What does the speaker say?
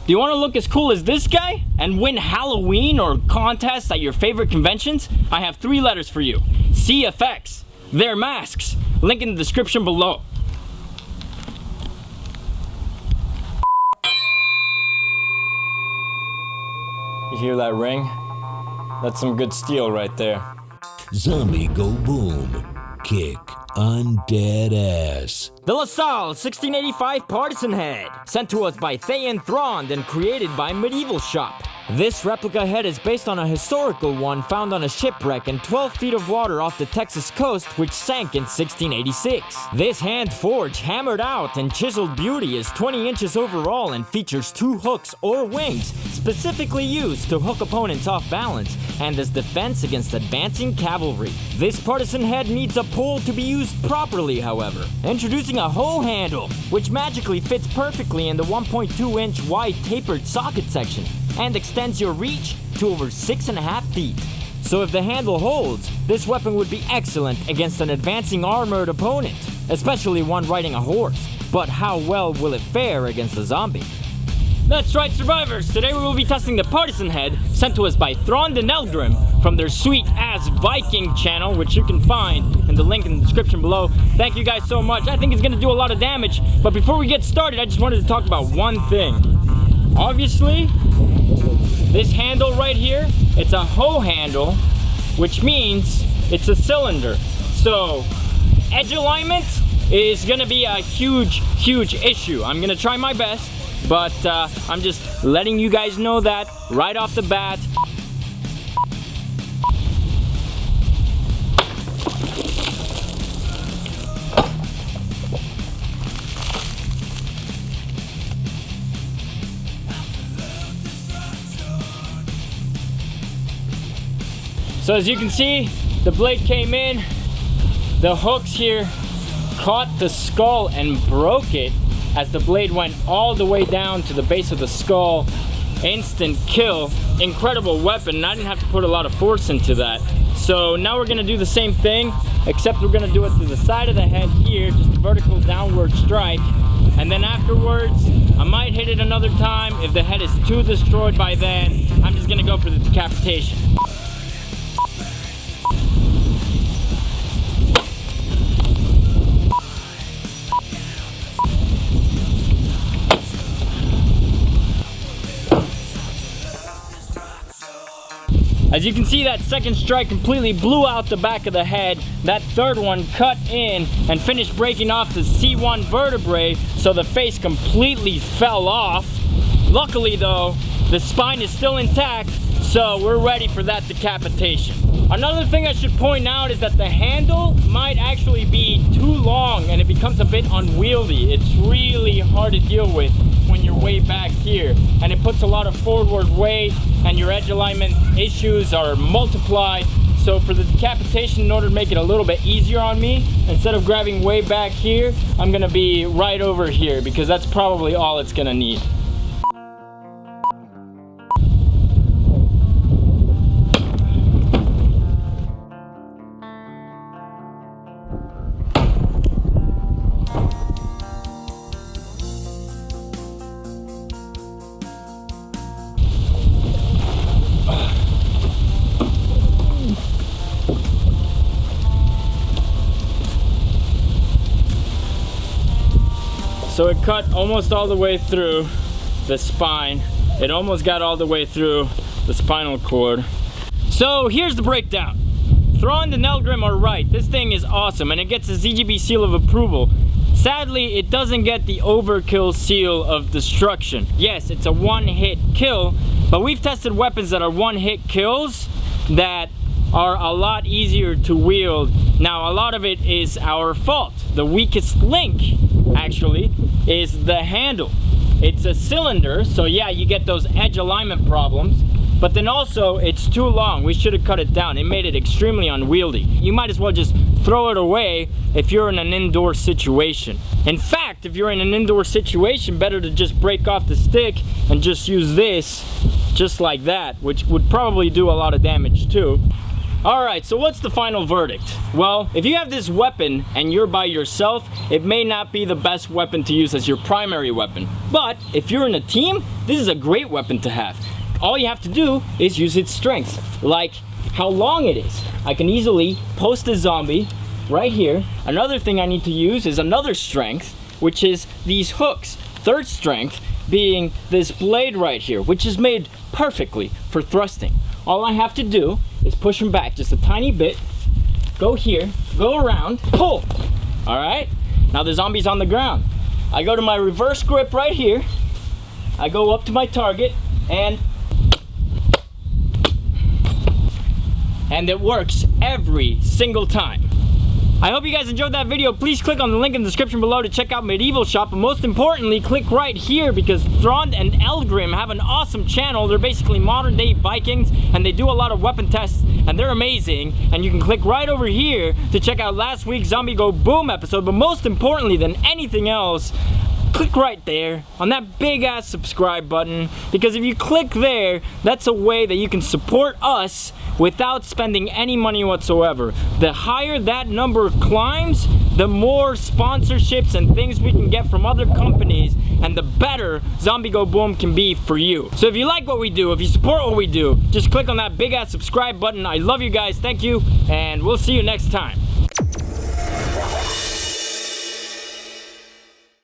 Do you want to look as cool as this guy and win Halloween or contests at your favorite conventions? I have 3 letters for you. CFX. They're masks. Link in the description below. You hear that ring? That's some good steel right there. Zombie go boom. Kick undead ass. The LaSalle 1685 Partisan head, sent to us by Thayan Thrond and created by Medieval Shop. This replica head is based on a historical one found on a shipwreck in 12 feet of water off the Texas coast, which sank in 1686. This hand-forged, hammered out, and chiseled beauty is 20 inches overall and features 2 hooks or wings specifically used to hook opponents off balance and as defense against advancing cavalry. This partisan head needs a pole to be used properly, however. Introducing a hoe handle, which magically fits perfectly in the 1.2-inch wide tapered socket section and extends your reach to over 6.5 feet. So if the handle holds, this weapon would be excellent against an advancing armored opponent, especially one riding a horse. But how well will it fare against a zombie? That's right, survivors! Today we will be testing the Partisan head sent to us by Thrond and Eldrim from their sweet-ass Viking channel, which you can find in the link in the description below. Thank you guys so much. I think it's gonna do a lot of damage, but before we get started, I just wanted to talk about one thing. Obviously, this handle right here, it's a hoe handle, which means it's a cylinder. So, edge alignment is gonna be a huge issue. I'm gonna try my best, but I'm just letting you guys know that right off the bat. So as you can see, the blade came in, the hooks here caught the skull and broke it as the blade went all the way down to the base of the skull. Instant kill, incredible weapon, and I didn't have to put a lot of force into that. So now we're gonna do the same thing, except we're gonna do it to the side of the head here, just a vertical downward strike. And then afterwards, I might hit it another time. If the head is too destroyed by then, I'm just gonna go for the decapitation. As you can see, that second strike completely blew out the back of the head. That third one cut in and finished breaking off the C1 vertebrae, so the face completely fell off. Luckily though, the spine is still intact, so we're ready for that decapitation. Another thing I should point out is that the handle might actually be too long and it becomes a bit unwieldy. It's really hard to deal with when you're way back here, and it puts a lot of forward weight and your edge alignment issues are multiplied. So for the decapitation, in order to make it a little bit easier on me, instead of grabbing way back here, I'm gonna be right over here because that's probably all it's gonna need. So it cut almost all the way through the spine. It almost got all the way through the spinal cord. So here's the breakdown. Thrond and Eldrim are right. This thing is awesome and it gets a ZGB seal of approval. Sadly, it doesn't get the overkill seal of destruction. Yes, it's a one-hit kill, but we've tested weapons that are one-hit kills that are a lot easier to wield. Now, a lot of it is our fault. The weakest link, actually, is the handle. It's a cylinder, so yeah, you get those edge alignment problems, but then also it's too long. We should have cut it down. It made it extremely unwieldy. You might as well just throw it away if you're in an indoor situation. In fact, if you're in an indoor situation, better to just break off the stick and just use this just like that, which would probably do a lot of damage too. Alright, so what's the final verdict? Well, if you have this weapon and you're by yourself, it may not be the best weapon to use as your primary weapon. But if you're in a team, this is a great weapon to have. All you have to do is use its strengths, like how long it is. I can easily post a zombie right here. Another thing I need to use is another strength, which is these hooks. Third strength being this blade right here, which is made perfectly for thrusting. All I have to do is push them back just a tiny bit, go here, go around, pull. All right, now the zombie's on the ground. I go to my reverse grip right here, I go up to my target, and it works every single time. I hope you guys enjoyed that video. Please click on the link in the description below to check out Medieval Shop, but most importantly, click right here because Thrond and Elgrim have an awesome channel. They're basically modern day Vikings, and they do a lot of weapon tests, and they're amazing. And you can click right over here to check out last week's Zombie Go Boom episode, but most importantly than anything else, click right there on that big ass subscribe button, because if you click there, that's a way that you can support us without spending any money whatsoever. The higher that number climbs, the more sponsorships and things we can get from other companies, and the better Zombie Go Boom can be for you. So if you like what we do, if you support what we do, just click on that big ass subscribe button. I love you guys, thank you, and we'll see you next time.